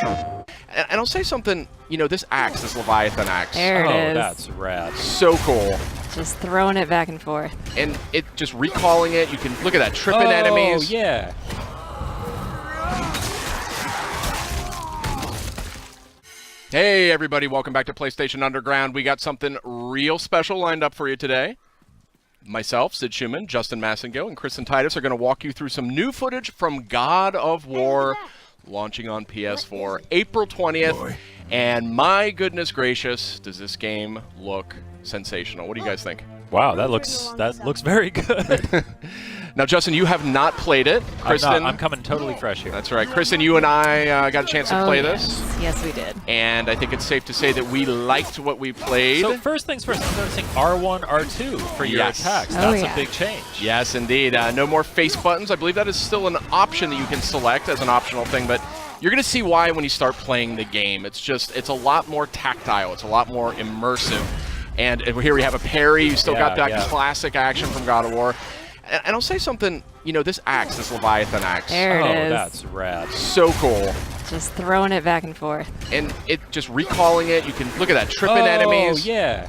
And I'll say something, you know, this axe, this Leviathan axe. There it is. That's rad. So cool. Just throwing it back and forth. And it just recalling it, you can look at that, tripping enemies. Oh, yeah. Hey everybody, welcome back to PlayStation Underground. We got something real special lined up for you today. Myself, Sid Schumann, Justin Massengo, and Kristen Titus are going to walk you through some new footage from God of War, launching on PS4 April 20th. And my goodness gracious, does this game look sensational. What do you guys think? Wow, that looks very good. Now, Justin, you have not played it. Kristen, I'm coming totally fresh here. That's right. Kristen, you and I got a chance to play this. Yes, we did. And I think it's safe to say that we liked what we played. So first things first, I'm noticing R1, R2 for your attacks. That's a big change. Yes, indeed. No more face buttons. I believe that is still an option that you can select as an optional thing, but you're going to see why when you start playing the game. It's a lot more tactile. It's a lot more immersive. And here we have a parry. You still got that classic action from God of War. And I'll say something, you know, this axe, this Leviathan axe. There it is. That's rad. So cool. Just throwing it back and forth. And it just recalling it. You can look at that, tripping enemies. Oh, yeah.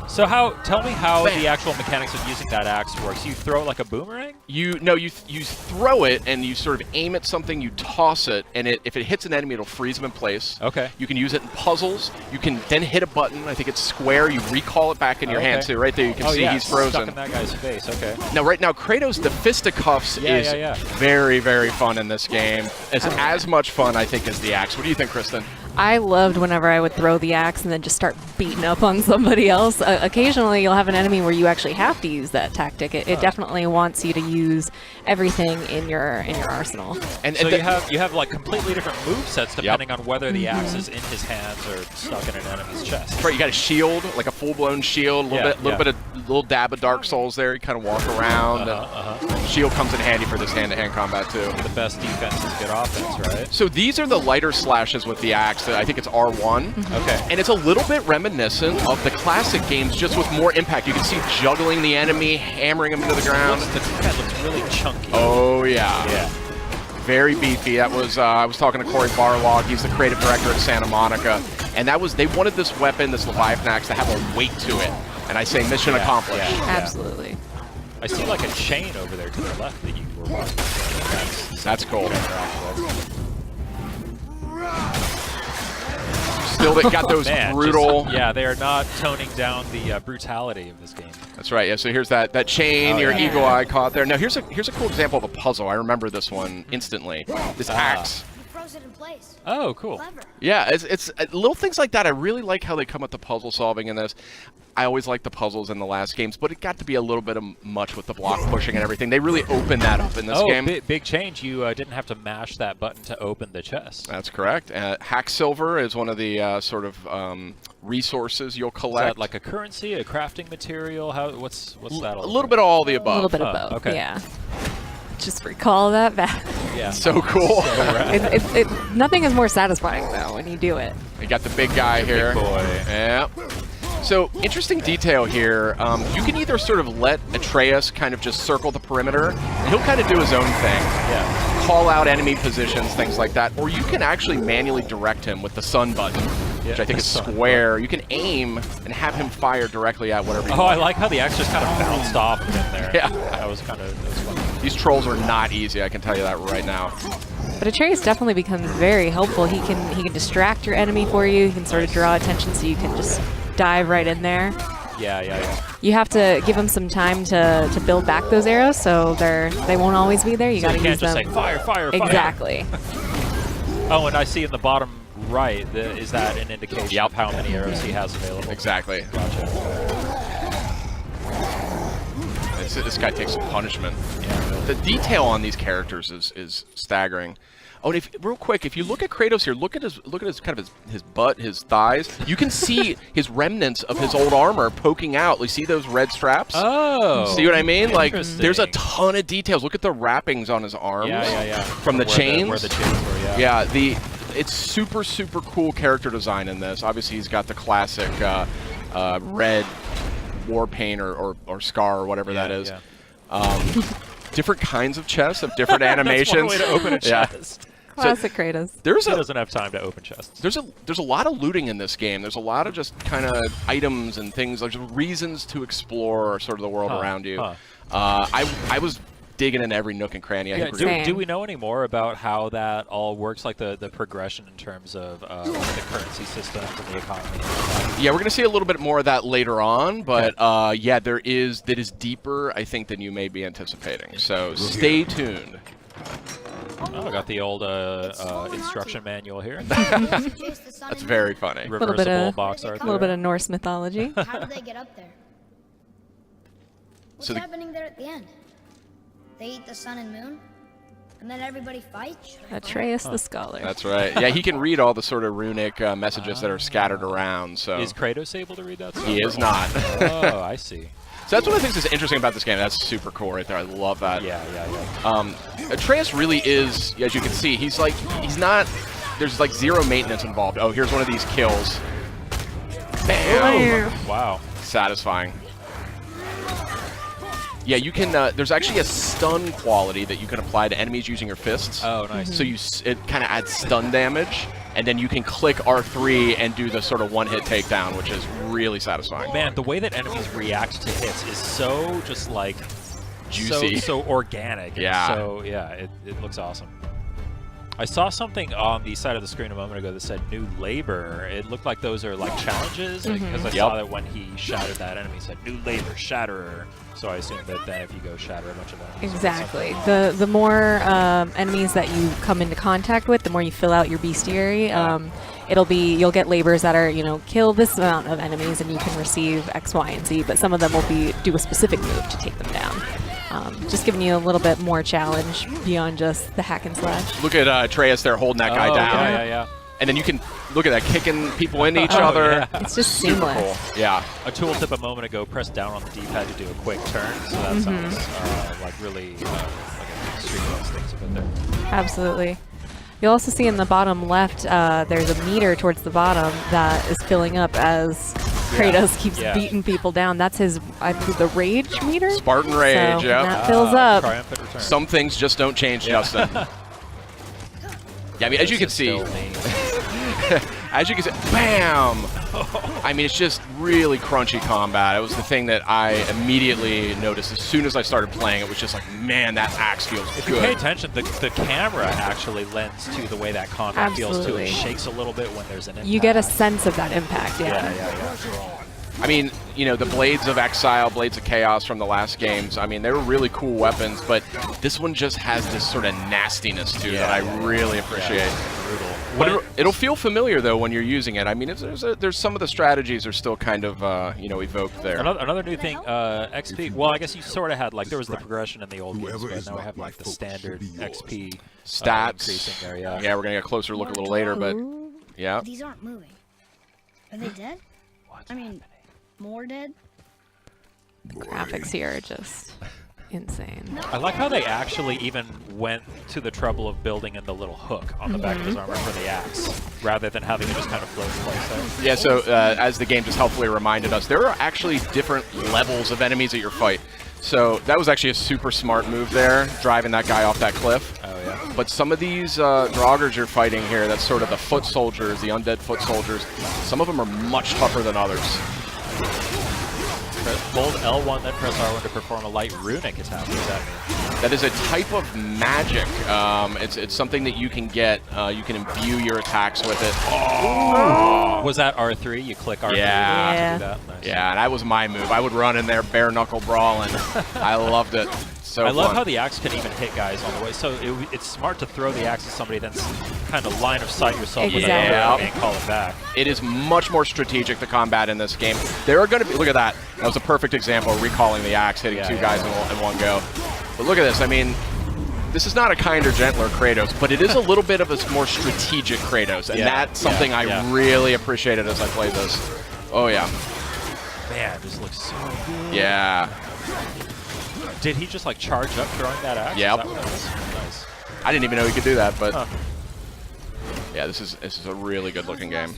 So tell me how the actual mechanics of using that axe works. You throw it like a boomerang? You throw it and you sort of aim at something, you toss it, and if it hits an enemy, it'll freeze them in place. Okay. You can use it in puzzles. You can then hit a button. I think it's square. You recall it back in your hand too. Right there, you can see he's frozen. Stuck in that guy's face. Okay. Now, right now, Kratos, the fisticuffs is very, very fun in this game. It's as much fun, I think, as the axe. What do you think, Kristen? I loved whenever I would throw the axe and then just start beating up on somebody else. Occasionally, you'll have an enemy where you actually have to use that tactic. It definitely wants you to use everything in your arsenal. And so you have like completely different movesets depending on whether the axe is in his hands or stuck in an enemy's chest. Right, you got a shield, like a full-blown shield, a little dab of Dark Souls there. You kind of walk around. Shield comes in handy for this hand-to-hand combat too. The best defense is good offense, right? So these are the lighter slashes with the axe. I think it's R1. Okay. And it's a little bit reminiscent of the classic games, just with more impact. You can see juggling the enemy, hammering him into the ground. That looks really chunky. Oh, yeah. Yeah. Very beefy. That was I was talking to Corey Barlog. He's the creative director at Santa Monica. And they wanted this weapon, this Leviathan axe, to have a weight to it. And I say mission accomplished. Yeah. Absolutely. I see like a chain over there to the left that you were watching. That's cool. Still, they got those brutal. They are not toning down the brutality of this game. That's right. Yeah. So here's that chain. Your eagle eye caught there. Now here's a cool example of a puzzle. I remember this one instantly. This axe. It in place. Oh, cool. Clever. Yeah, it's little things like that. I really like how they come at the puzzle solving in this. I always liked the puzzles in the last games, but it got to be a little bit much with the block pushing and everything. They really opened that up in this game. Big change. You didn't have to mash that button to open the chest. That's correct. Hack silver is one of the sort of resources you'll collect. Is that like a currency, a crafting material? What's that all? A little bit of all the above. A little bit of both. Okay. Yeah. Just recall that back. Yeah. So cool. Nothing is more satisfying though when you do it. You got the big guy here. Big boy. Yeah. So, interesting detail here. You can either sort of let Atreus kind of just circle the perimeter, and he'll kind of do his own thing. Yeah. Call out enemy positions, things like that. Or you can actually manually direct him with the sun button, which I think is square. You can aim and have him fire directly at whatever you want. I like how the axe just kind of bounced off in there. Yeah. That was fun. These trolls are not easy, I can tell you that right now. But Atreus definitely becomes very helpful. He can distract your enemy for you. He can sort of draw attention so you can just dive right in there. Yeah. You have to give them some time to build back those arrows, so they won't always be there. You got to use them. You can't just say fire. Exactly. Oh, and I see in the bottom right, is that an indication of how many arrows he has available? Exactly. Gotcha. This guy takes some punishment. Yeah. The detail on these characters is staggering. Oh, and real quick, if you look at Kratos here, look at his kind of his butt, his thighs. You can see his remnants of his old armor poking out. You see those red straps? Oh. See what I mean? Like, there's a ton of details. Look at the wrappings on his arms. Yeah. From the chains. Where the chains were, Yeah. It's super cool character design in this. Obviously, he's got the classic red war paint or scar or whatever that is. Yeah. Different kinds of chests of different animations. That's one way to open a chest. Classic Kratos. He doesn't have time to open chests. There's a lot of looting in this game. There's a lot of just kind of items and things, like reasons to explore sort of the world around you. I was digging in every nook and cranny. Do we know any more about how that all works, like the progression in terms of the currency system and the economy? Yeah, we're going to see a little bit more of that later on, but yeah, that is deeper, I think, than you may be anticipating. So stay tuned. Oh, I got the old instruction manual here. That's very funny. Reversible box art. A little bit of Norse mythology. How did they get up there? What's happening there at the end? They eat the sun and moon, and then everybody fights? Atreus the Scholar. That's right. Yeah, he can read all the sort of runic messages that are scattered around. So is Kratos able to read that stuff? He is not. Oh, I see. So that's one of the things that's interesting about this game. That's super cool right there. I love that. Yeah. Atreus really is, as you can see, he's not, there's like zero maintenance involved. Oh, here's one of these kills. Bam! Wow. Satisfying. Yeah, you can, there's actually a stun quality that you can apply to enemies using your fists. Oh, nice. So it kind of adds stun damage, and then you can click R3 and do the sort of one-hit takedown, which is really satisfying. Man, the way that enemies react to hits is so just like juicy, so organic. Yeah. So yeah, it looks awesome. I saw something on the side of the screen a moment ago that said new labor. It looked like those are like challenges, because I saw that when he shattered that enemy, it said new labor, shatterer. So I assume that then if you go shatter a bunch of enemies. Exactly. The more enemies that you come into contact with, the more you fill out your bestiary. You'll get labors that are, kill this amount of enemies and you can receive X, Y, and Z, but some of them will do a specific move to take them down. Just giving you a little bit more challenge beyond just the hack and slash. Look at Atreus there holding that guy down. Yeah. And then you can look at that, kicking people into each other. Yeah. It's just super seamless. cool. Yeah. A tooltip a moment ago, press down on the D-pad to do a quick turn. So that sounds like really like a Street things a bit there. Absolutely. You'll also see in the bottom left, there's a meter towards the bottom that is filling up as Kratos keeps beating people down. That's his, I think, the rage meter? Spartan Rage, so yeah. that fills up. Triumphant return. Some things just don't change, Justin. Yeah, I mean, as you can see, bam! I mean, it's just really crunchy combat. It was the thing that I immediately noticed as soon as I started playing. It was just like, man, that axe feels If good. you pay attention, the camera actually lends to the way that combat feels too. It shakes a little bit when there's an impact. You get a sense of that impact, Yeah. I mean, the Blades of Exile, Blades of Chaos from the last games, I mean, they were really cool weapons, but this one just has this sort of nastiness to it that I really appreciate. Brutal. But it'll feel familiar, though, when you're using it. I mean, there's some of the strategies are still kind of, evoked there. Another new thing, XP, well, I guess you sort of had, like, there was the progression in the old games, but now we have, like, the standard XP stats. Increasing there, yeah. Yeah, we're going to get a closer look a little later, but, yeah. These aren't moving. Are they dead? What's I mean, more dead? Graphics here are just insane. I like how they actually even went to the trouble of building in the little hook on the back of his armor for the axe, rather than having it just kind of float in place there. Yeah, so as the game just helpfully reminded us, there are actually different levels of enemies at your fight. So that was actually a super smart move there, driving that guy off that cliff. Oh, yeah. But some of these Draugrs you're fighting here, that's sort of the foot soldiers, the undead foot soldiers, some of them are much tougher than others. Hold L1, then press R1 to perform a light runic attack. What does that mean? That is a type of magic. It's something that you can get. You can imbue your attacks with it. Oh! Was that R3? You click R3 Yeah. to do that? Nice. Yeah, and that was my move. I would run in there bare knuckle brawling. I loved it. So I love fun. how the axe can even hit guys on the way. So it's smart to throw the axe at somebody, then kind of line of sight yourself with Exactly. and call it back. It is much more strategic, the combat in this game. There are going to be, look at that. That was a perfect example of recalling the axe, hitting two guys in one go. But look at this. I mean, this is not a kinder, gentler Kratos, but it is a little bit of a more strategic Kratos, and that's something I really appreciated as I played this. Oh, yeah. Man, this looks so good. Yeah. Did he just like charge up throwing that axe? Yep. Is that what it was? Nice. I didn't even know he could do that, but yeah, this is a really good looking game.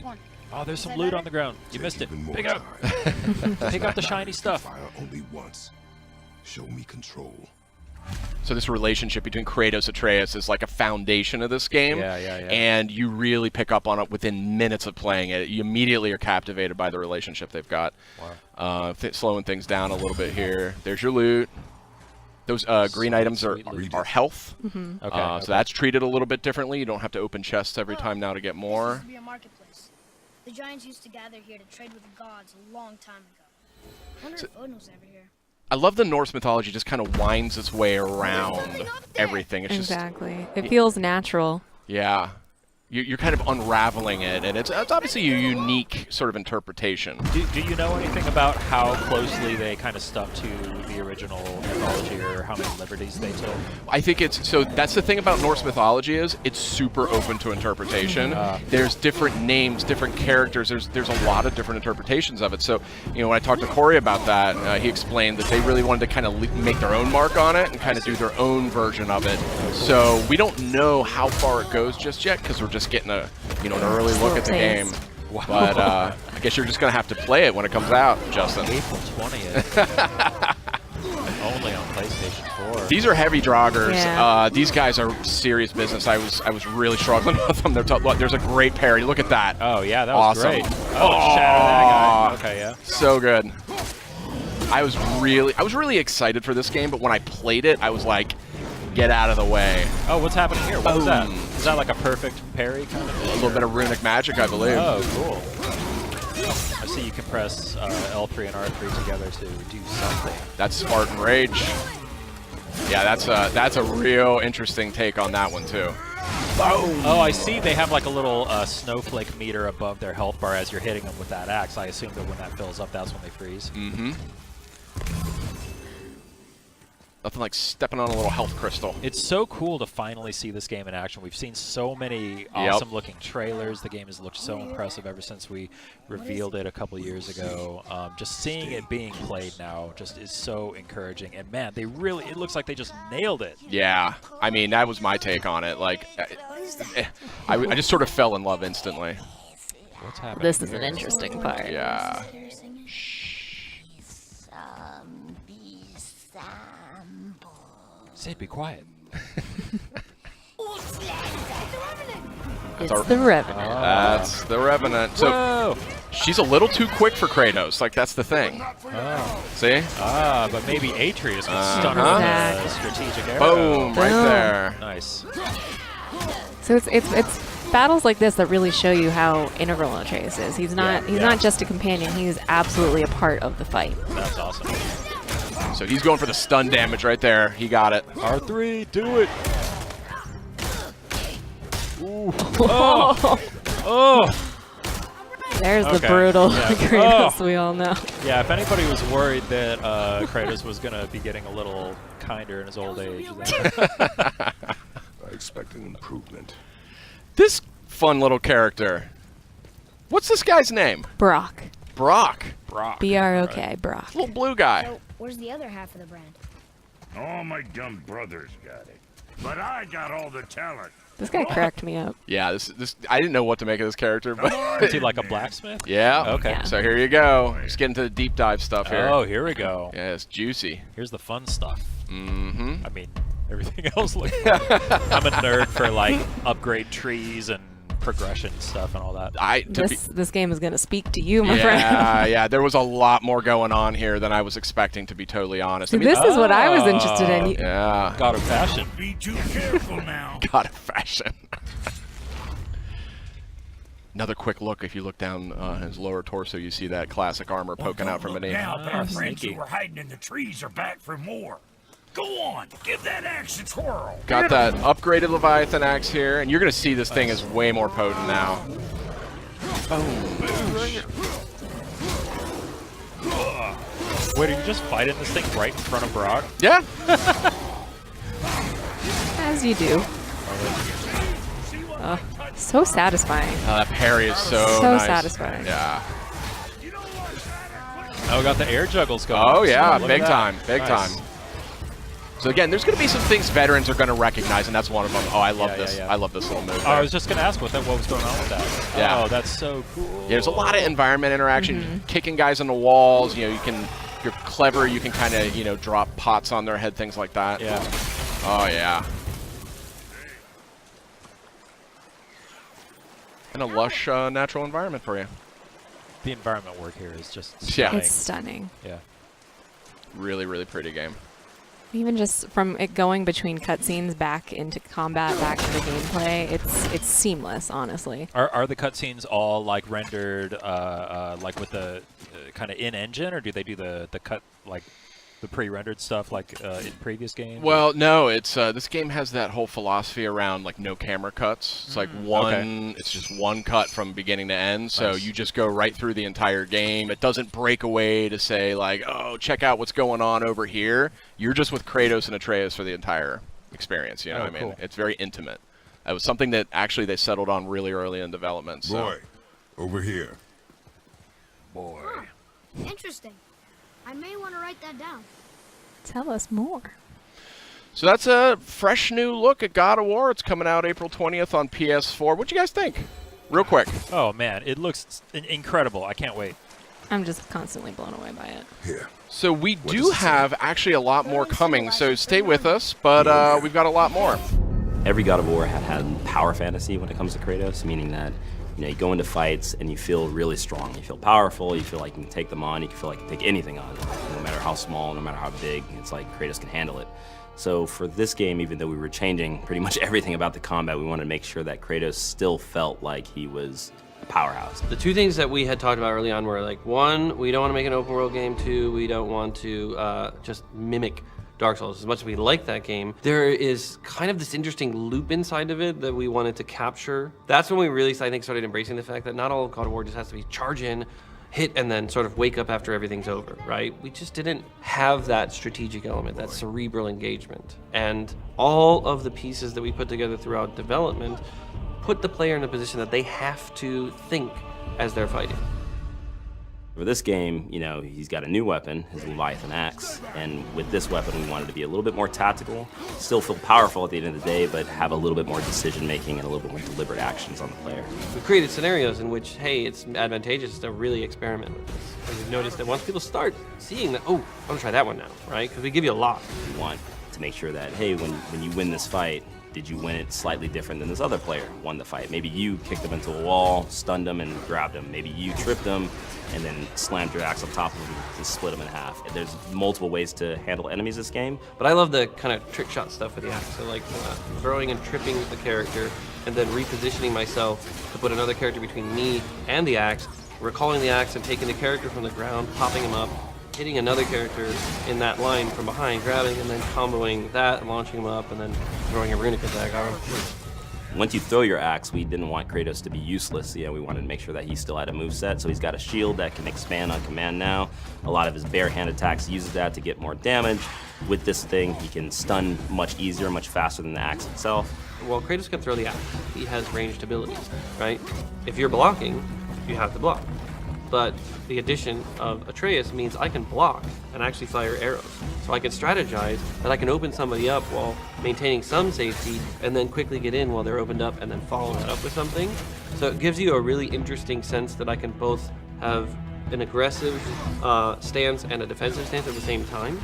Oh, there's some loot on the ground. You missed it. Pick up. Pick up the shiny stuff. Fire only once. Show me control. So this relationship between Kratos and Atreus is like a foundation of this game. Yeah. And you really pick up on it within minutes of playing it. You immediately are captivated by the relationship they've got. Wow. Slowing things down a little bit here. There's your loot. Those green items are health. Okay. So that's treated a little bit differently. You don't have to open chests every time now to get This more. used to be a marketplace. The giants used to gather here to trade with the gods a long time ago. I wonder if Odin was ever here. I love the Norse mythology just kind of winds its way around everything. It's Exactly. It feels natural. Yeah. You're kind of unraveling it, and it's obviously a unique sort of interpretation. Do you know anything about how closely they kind of stuck to the original mythology, or how many liberties they took? I think so that's the thing about Norse mythology is it's super open to interpretation. There's different names, different characters. There's a lot of different interpretations of it. So, when I talked to Corey about that, he explained that they really wanted to kind of make their own mark on it and kind of do their own version of it. So we don't know how far it goes just yet because we're just getting an early look at the game. Wow. But I guess you're just gonna have to play it when it comes out, Justin. April 20th. Only on PlayStation 4. These are heavy joggers. Yeah. These guys are serious business. I was really struggling with them. There's a great parry. Look at that. Oh yeah, that was Awesome. great. Oh, shatter that guy. Okay, yeah. So good. I was really excited for this game, but when I played it, I was like, get out of the way. Oh, what's happening here? What was that? Boom. Is that like a perfect parry kind of thing? A little bit of runic magic, I believe. Oh, cool. I see you can press L3 and R3 together to do something. That's Spartan Rage. Yeah, that's a real interesting take on that one too. Boom. Oh, I see they have like a little snowflake meter above their health bar as you're hitting them with that axe. I assume that when that fills up, that's when they freeze. Mm-hmm. Nothing like stepping on a little health crystal. It's so cool to finally see this game in action. We've seen so many awesome-looking trailers. The game has looked so impressive ever since we revealed it a couple years ago. Just seeing it being played now just is so encouraging. And man, it looks like they just nailed it. Yeah, I mean, that was my take on it. Like, I just sort of fell in love instantly. What's happening? This is here? an interesting part. Yeah. Sid, be quiet. It's the Revenant. That's the Revenant. So Whoa! she's a little too quick for Kratos. Like, that's the thing. Oh. See? But maybe Atreus can stun her with a strategic arrow. Boom! Right Boom. there. Nice. So it's battles like this that really show you how integral Atreus is. He's not just a companion. He is absolutely a part of the fight. That's awesome. So he's going for the stun damage right there. He got it. R3, do it. Ooh. Oh. Oh. There's the Okay. brutal Yeah. Kratos Oh. we all know. Yeah, if anybody was worried that Kratos was going to be getting a little kinder in his old age, I expect an improvement. This fun little character. What's this guy's name? Brock. Brock. Brock. B-R-O-K, Brock. Little blue guy. So, where's the other half of the brand? All my dumb brothers got it. But I got all the talent. This guy cracked me up. Yeah, this I didn't know what to make of this character, but Is he like a blacksmith? yeah. Okay. Yeah. So here you go. Just getting to the deep dive stuff here. Oh, here we go. Yeah, it's juicy. Here's the fun stuff. Mm-hmm. I mean, everything else looks fun. I'm a nerd for like upgrade trees and progression stuff and all that. This game is going to speak to you, my friend. Yeah, there was a lot more going on here than I was expecting, to be totally honest. See, this is what I was interested in. Yeah. God of fashion. Be too careful now. God of fashion. Another quick look. If you look down his lower torso, you see that classic armor poking out from beneath. Now that our friends sneaky. who were hiding in the trees are back for more. Go on, give that axe a twirl. Got that upgraded Leviathan axe here, and you're going to see this thing is way more potent now. Wait, are you just fighting this thing right in front of Brock? Yeah. As you do. So satisfying. That parry is so nice. satisfying. Yeah. Oh, got the air juggles going. Oh, yeah. Look at Big that. time. Big Nice. time. So again, there's going to be some things veterans are going to recognize, and that's one of them. Oh, I love Yeah, this. yeah, yeah. I love this little move. Oh, I there. was just going to ask what was going on with that. Yeah. Oh, that's so cool. Yeah, there's a lot of environment interaction, kicking guys on the walls. You know, if you're clever, you can kind of, drop pots on their head, things like that. Yeah. Oh, yeah. And a lush natural environment for you. The environment work here is just Yeah. stunning. It's stunning. Yeah. Really, really pretty game. Even just from it going between cutscenes back into combat, back into gameplay, it's seamless, honestly. Are the cutscenes all like rendered like with the kind of in engine, or do they do the cut like the pre-rendered stuff like in previous games? Well, no, it's this game has that whole philosophy around like no camera cuts. It's like one, it's just one cut from beginning to end. So Nice. you just go right through the entire game. It doesn't break away to say like, oh, check out what's going on over here. You're just with Kratos and Atreus for the entire experience. You know what I mean? Cool. It's very intimate. It was something that actually they settled on really early in development. So. Boy, over here. Boy. Interesting. I may want to write that down. Tell us more. So that's a fresh new look at God of War. It's coming out April 20th on PS4. What'd you guys think? Real quick. Oh man, it looks incredible. I can't wait. I'm just constantly blown away by it. Here. So we What do does it say? have actually a lot more coming, so stay with us, but we've got a lot more. Every God of War had power fantasy when it comes to Kratos, meaning that you go into fights and you feel really strong. You feel powerful. You feel like you can take them on. You can feel like you can take anything on, no matter how small, no matter how big. It's like Kratos can handle it. So for this game, even though we were changing pretty much everything about the combat, we wanted to make sure that Kratos still felt like he was a powerhouse. The two things that we had talked about early on were like, one, we don't want to make an open world game. Two, we don't want to just mimic Dark Souls. As much as we like that game, there is kind of this interesting loop inside of it that we wanted to capture. That's when we really, I think, started embracing the fact that not all of God of War just has to be charge in, hit, and then sort of wake up after everything's over, right? We just didn't have that strategic element, that cerebral engagement. And all of the pieces that we put together throughout development put the player in a position that they have to think as they're fighting. For this game, he's got a new weapon, his Leviathan axe, and with this weapon we wanted to be a little bit more tactical, still feel powerful at the end of the day, but have a little bit more decision making and a little bit more deliberate actions on the player. We created scenarios in which, hey, it's advantageous to really experiment with this. And we've noticed that once people start seeing that, oh, I'm gonna try that one now, right? Because we give you a lot. We want to make sure that, hey, when you win this fight, did you win it slightly different than this other player won the fight? Maybe you kicked him into a wall, stunned him, and grabbed him. Maybe you tripped him and then slammed your axe on top of him to split him in half. There's multiple ways to handle enemies this game. But I love the kind of trick shot stuff with the axe. So like throwing and tripping the character and then repositioning myself to put another character between me and the axe, recalling the axe and taking the character from the ground, popping him up, hitting another character in that line from behind, grabbing and then comboing that and launching him up and then throwing a runic attack on him. Once you throw your axe, we didn't want Kratos to be useless. We wanted to make sure that he still had a moveset. So he's got a shield that can expand on command now. A lot of his bare hand attacks uses that to get more damage. With this thing, he can stun much easier, much faster than the axe itself. Well, Kratos can throw the axe. He has ranged abilities, right? If you're blocking, you have to block. But the addition of Atreus means I can block and actually fire arrows. So I can strategize that I can open somebody up while maintaining some safety and then quickly get in while they're opened up and then follow that up with something. So it gives you a really interesting sense that I can both have an aggressive stance and a defensive stance at the same time.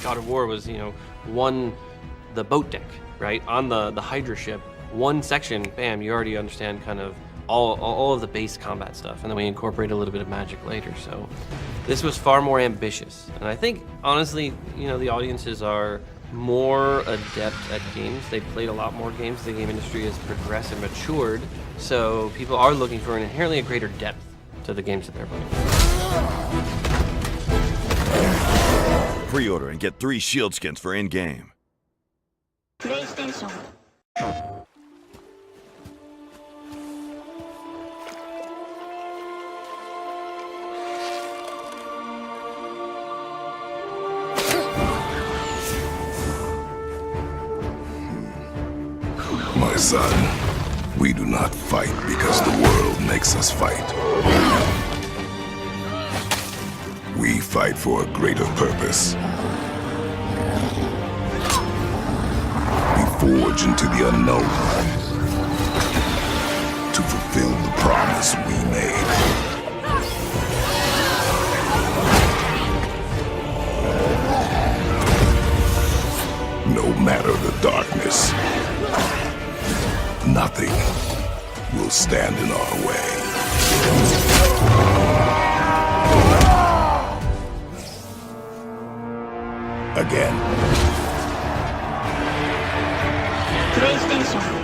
God of War was, the boat deck, right? On the Hydra ship, one section, bam, you already understand kind of all of the base combat stuff, and then we incorporate a little bit of magic later. So this was far more ambitious, and I think honestly, the audiences are more adept at games. They've played a lot more games. The game industry has progressed and matured, so people are looking for inherently a greater depth to the games that they're playing. Pre-order and get 3 shield skins for in-game. PlayStation. My son, we do not fight because the world makes us fight. We fight for a greater purpose. We forge into the unknown to fulfill the promise we made. matter the darkness. Nothing will stand in our way. Again. PlayStation.